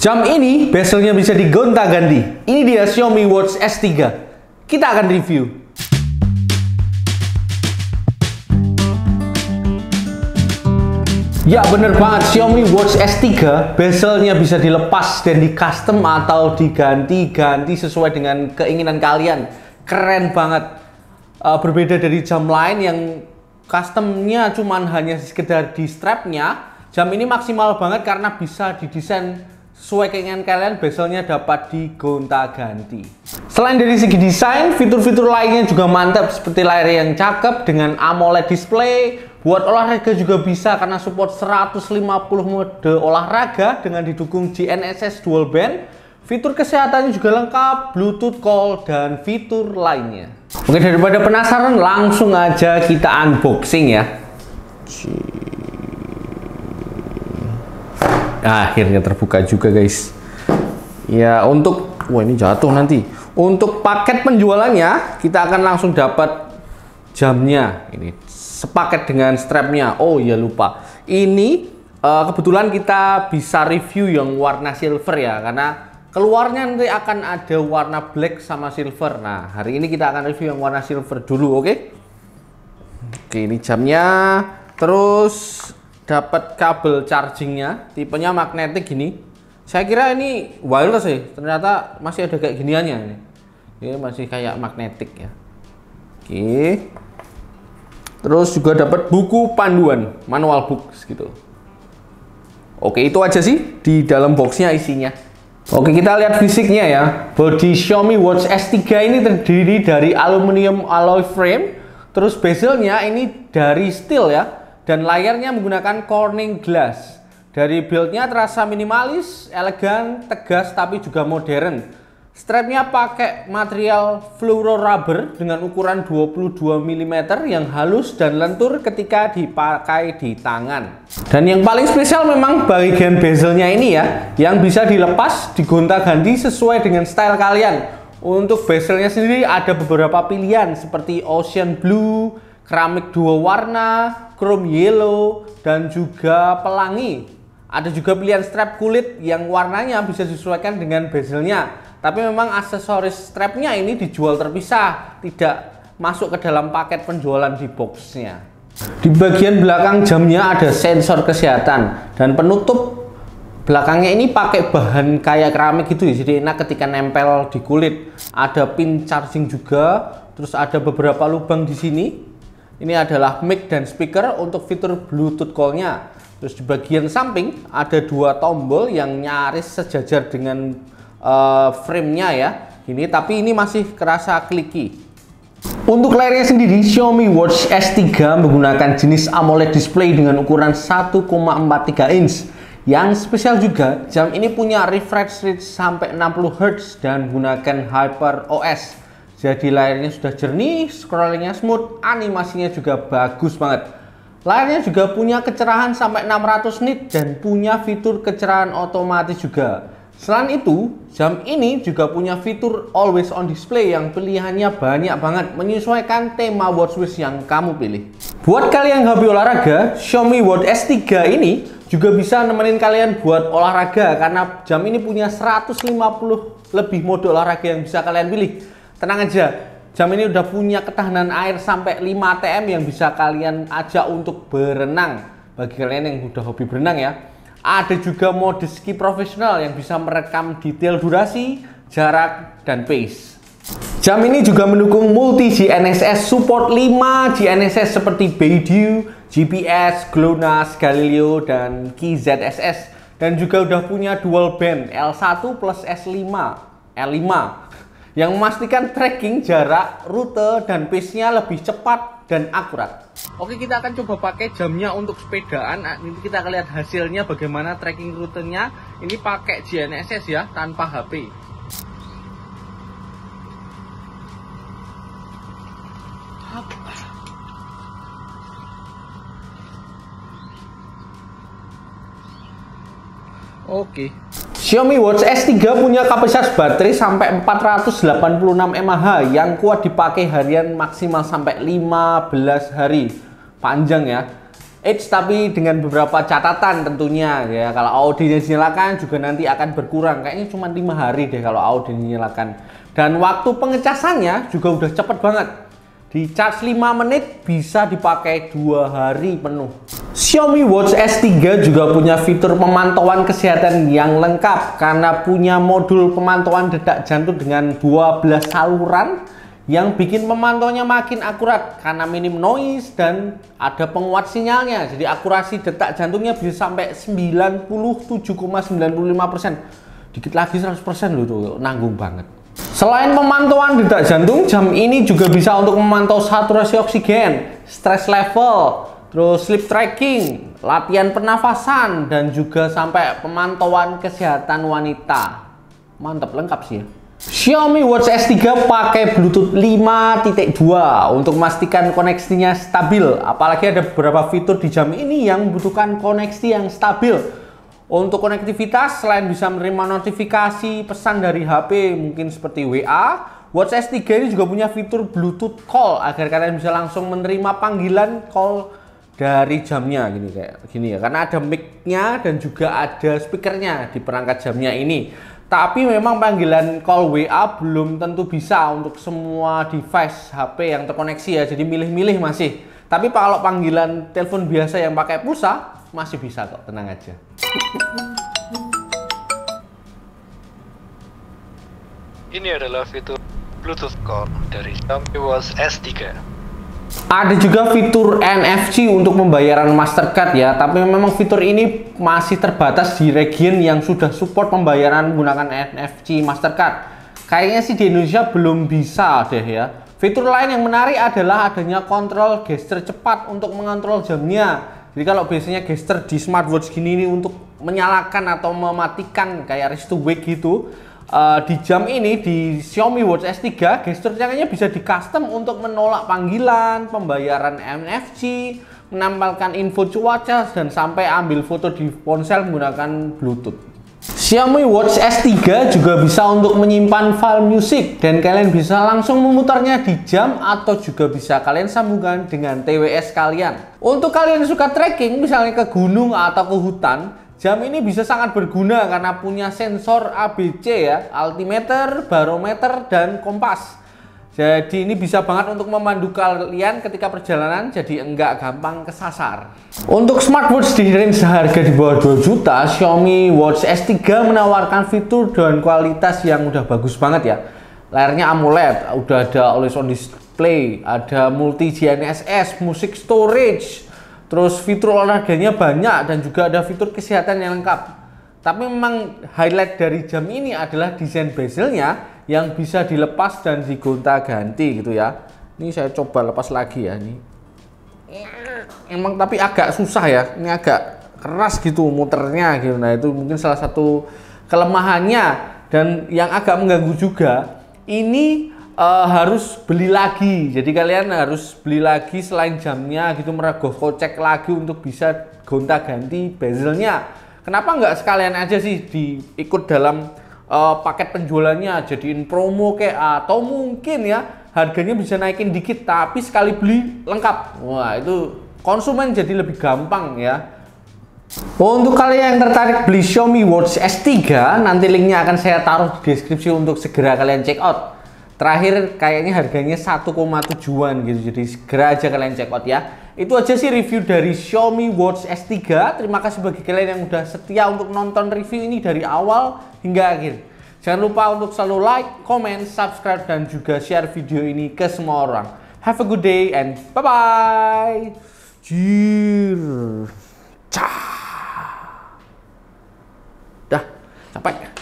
Jam ini bezelnya bisa digonta-ganti. Ini dia Xiaomi Watch S3. Kita akan review. Ya bener banget, Xiaomi Watch S3 bezelnya bisa dilepas dan di custom atau diganti-ganti sesuai dengan keinginan kalian. Keren banget. Berbeda dari jam lain yang customnya cuman hanya sekedar di strapnya. Jam ini maksimal banget karena bisa didesain sesuai keinginan kalian, bezelnya dapat digonta-ganti. Selain dari segi desain, fitur-fitur lainnya juga mantap seperti layar yang cakep dengan AMOLED display. Buat olahraga juga bisa karena support 150 mode olahraga dengan didukung GNSS Dual Band. Fitur kesehatannya juga lengkap, Bluetooth call, dan fitur lainnya. Oke, daripada penasaran, langsung aja kita unboxing ya. Akhirnya terbuka juga guys. Ya untuk, wah ini jatuh nanti. Untuk paket penjualannya kita akan langsung dapat jamnya ini sepaket dengan strapnya. Oh ya lupa. Ini kebetulan kita bisa review yang warna silver ya, karena keluarnya nanti akan ada warna black sama silver. Nah hari ini kita akan review yang warna silver dulu, oke? Oke ini jamnya. Terus dapat kabel chargingnya, tipenya magnetik gini. Saya kira ini wireless ya, ternyata masih ada kayak giniannya ini. Ini masih kayak magnetik ya. Oke. Terus juga dapat buku panduan, manual books gitu. Oke, itu aja sih di dalam boxnya isinya. Oke, kita lihat fisiknya ya. Body Xiaomi Watch S3 ini terdiri dari aluminium alloy frame. Terus bezelnya ini dari steel ya. Dan layarnya menggunakan Corning Glass. Dari build-nya terasa minimalis, elegan, tegas, tapi juga modern. Strapnya pakai material fluoro rubber dengan ukuran 22 mm yang halus dan lentur ketika dipakai di tangan. Dan yang paling spesial memang bagian bezelnya ini ya, yang bisa dilepas, digonta-ganti sesuai dengan style kalian. Untuk bezelnya sendiri ada beberapa pilihan seperti Ocean Blue, keramik dua warna, chrome yellow, dan juga pelangi. Ada juga pilihan strap kulit yang warnanya bisa disesuaikan dengan bezelnya. Tapi memang aksesoris strapnya ini dijual terpisah, tidak masuk ke dalam paket penjualan di boxnya. Di bagian belakang jamnya ada sensor kesehatan dan penutup belakangnya ini pakai bahan kayak keramik gitu ya, jadi enak ketika nempel di kulit. Ada pin charging juga, terus ada beberapa lubang di sini. Ini adalah mic dan speaker untuk fitur Bluetooth call-nya. Terus di bagian samping ada dua tombol yang nyaris sejajar dengan frame-nya ya. Ini tapi ini masih kerasa clicky. Untuk layarnya sendiri, Xiaomi Watch S3 menggunakan jenis AMOLED display dengan ukuran 1,43 inch. Yang spesial juga, jam ini punya refresh rate sampai 60 Hz dan menggunakan HyperOS. Jadi layarnya sudah jernih, scrollingnya smooth, animasinya juga bagus banget. Layarnya juga punya kecerahan sampai 600 nit dan punya fitur kecerahan otomatis juga. Selain itu, jam ini juga punya fitur always on display yang pilihannya banyak banget, menyesuaikan tema watchWatch yang kamu pilih. Buat kalian yang hobi olahraga, Xiaomi Watch S3 ini juga bisa nemenin kalian buat olahraga karena jam ini punya 150 lebih mode olahraga yang bisa kalian pilih. Tenang aja, jam ini udah punya ketahanan air sampai 5 TM yang bisa kalian ajak untuk berenang. Bagi kalian yang udah hobi berenang ya. Ada juga mode ski profesional yang bisa merekam detail durasi, jarak, dan pace. Jam ini juga mendukung multi GNSS, support 5 GNSS seperti Beidou, GPS, GLONASS, Galileo, dan QZSS. Dan juga udah punya dual band L1 plus S5, L5. Yang memastikan tracking jarak, rute, dan pace-nya lebih cepat dan akurat. Oke, kita akan coba pakai jamnya untuk sepedaan. Nanti kita akan lihat hasilnya bagaimana tracking rutenya. Ini pakai GNSS ya, tanpa HP. Oke. Xiaomi Watch S3 punya kapasitas baterai sampai 486 mAh yang kuat dipakai harian maksimal sampai 15 hari. Panjang ya. Eits, tapi dengan beberapa catatan tentunya ya. Kalau AOD-nya dinyalakan juga nanti akan berkurang. Kayaknya cuma 5 hari deh kalau AOD dinyalakan. Dan waktu pengecasannya juga udah cepet banget. Di charge 5 menit bisa dipakai 2 hari penuh. Xiaomi Watch S3 juga punya fitur pemantauan kesehatan yang lengkap karena punya modul pemantauan detak jantung dengan 12 saluran yang bikin pemantauannya makin akurat karena minim noise dan ada penguat sinyalnya. Jadi akurasi detak jantungnya bisa sampai 97,95%. Dikit lagi 100% loh, tuh nanggung banget. Selain pemantauan detak jantung, jam ini juga bisa untuk memantau saturasi oksigen, stress level, terus sleep tracking, latihan pernafasan, dan juga sampai pemantauan kesehatan wanita. Mantap, lengkap sih ya. Xiaomi Watch S3 pakai Bluetooth 5.2 untuk memastikan koneksinya stabil. Apalagi ada beberapa fitur di jam ini yang membutuhkan koneksi yang stabil. Untuk konektivitas, selain bisa menerima notifikasi pesan dari HP mungkin seperti WA, Watch S3 ini juga punya fitur Bluetooth Call agar kalian bisa langsung menerima panggilan call dari jamnya kayak gini ya. Karena ada mic-nya dan juga ada speakernya di perangkat jamnya ini. Tapi memang panggilan call WA belum tentu bisa untuk semua device HP yang terkoneksi ya. Jadi milih-milih masih. Tapi kalau panggilan telepon biasa yang pakai pulsa masih bisa kok, tenang aja. Ini adalah fitur Bluetooth Call dari Xiaomi Watch S3. Ada juga fitur NFC untuk pembayaran Mastercard ya, tapi memang fitur ini masih terbatas di region yang sudah support pembayaran menggunakan NFC Mastercard. Kayaknya sih di Indonesia belum bisa deh ya. Fitur lain yang menarik adalah adanya kontrol gesture cepat untuk mengontrol jamnya. Jadi kalau biasanya gesture di smartwatch gini ini untuk menyalakan atau mematikan kayak rest to wake gitu, di jam ini di Xiaomi Watch S3 gesture tangannya bisa di custom untuk menolak panggilan, pembayaran NFC, menambahkan info cuaca, dan sampai ambil foto di ponsel menggunakan Bluetooth. Xiaomi Watch S3 juga bisa untuk menyimpan file musik dan kalian bisa langsung memutarnya di jam atau juga bisa kalian sambungkan dengan TWS kalian. Untuk kalian yang suka trekking misalnya ke gunung atau ke hutan, jam ini bisa sangat berguna karena punya sensor ABC ya, altimeter, barometer, dan kompas. Jadi ini bisa banget untuk memandu kalian ketika perjalanan, jadi enggak gampang kesasar. Untuk smartwatch di range harga di bawah 2 juta, Xiaomi Watch S3 menawarkan fitur dan kualitas yang udah bagus banget ya. Layarnya AMOLED, udah ada always on display, ada multi GNSS, music storage, terus fitur olahraganya banyak dan juga ada fitur kesehatan yang lengkap. Tapi memang highlight dari jam ini adalah desain bezelnya yang bisa dilepas dan digonta-ganti gitu ya. Ini saya coba lepas lagi ya ini. Emang tapi agak susah ya. Ini agak keras gitu muternya gitu. Nah, itu mungkin salah satu kelemahannya dan yang agak mengganggu juga. Ini harus beli lagi. Jadi kalian harus beli lagi selain jamnya gitu, merogoh kocek lagi untuk bisa gonta-ganti bezelnya. Kenapa nggak sekalian aja sih diikut dalam paket penjualannya, jadiin promo kayak, atau mungkin ya harganya bisa naikin dikit tapi sekali beli lengkap. Wah, itu konsumen jadi lebih gampang ya. Untuk kalian yang tertarik beli Xiaomi Watch S3, nanti linknya akan saya taruh di deskripsi untuk segera kalian check out. Terakhir kayaknya harganya 1,7-an gitu, jadi segera aja kalian check out ya. Itu aja sih review dari Xiaomi Watch S3. Terima kasih bagi kalian yang udah setia untuk nonton review ini dari awal hingga akhir. Jangan lupa untuk selalu like, comment, subscribe, dan juga share video ini ke semua orang. Have a good day and bye-bye. Dah, capek.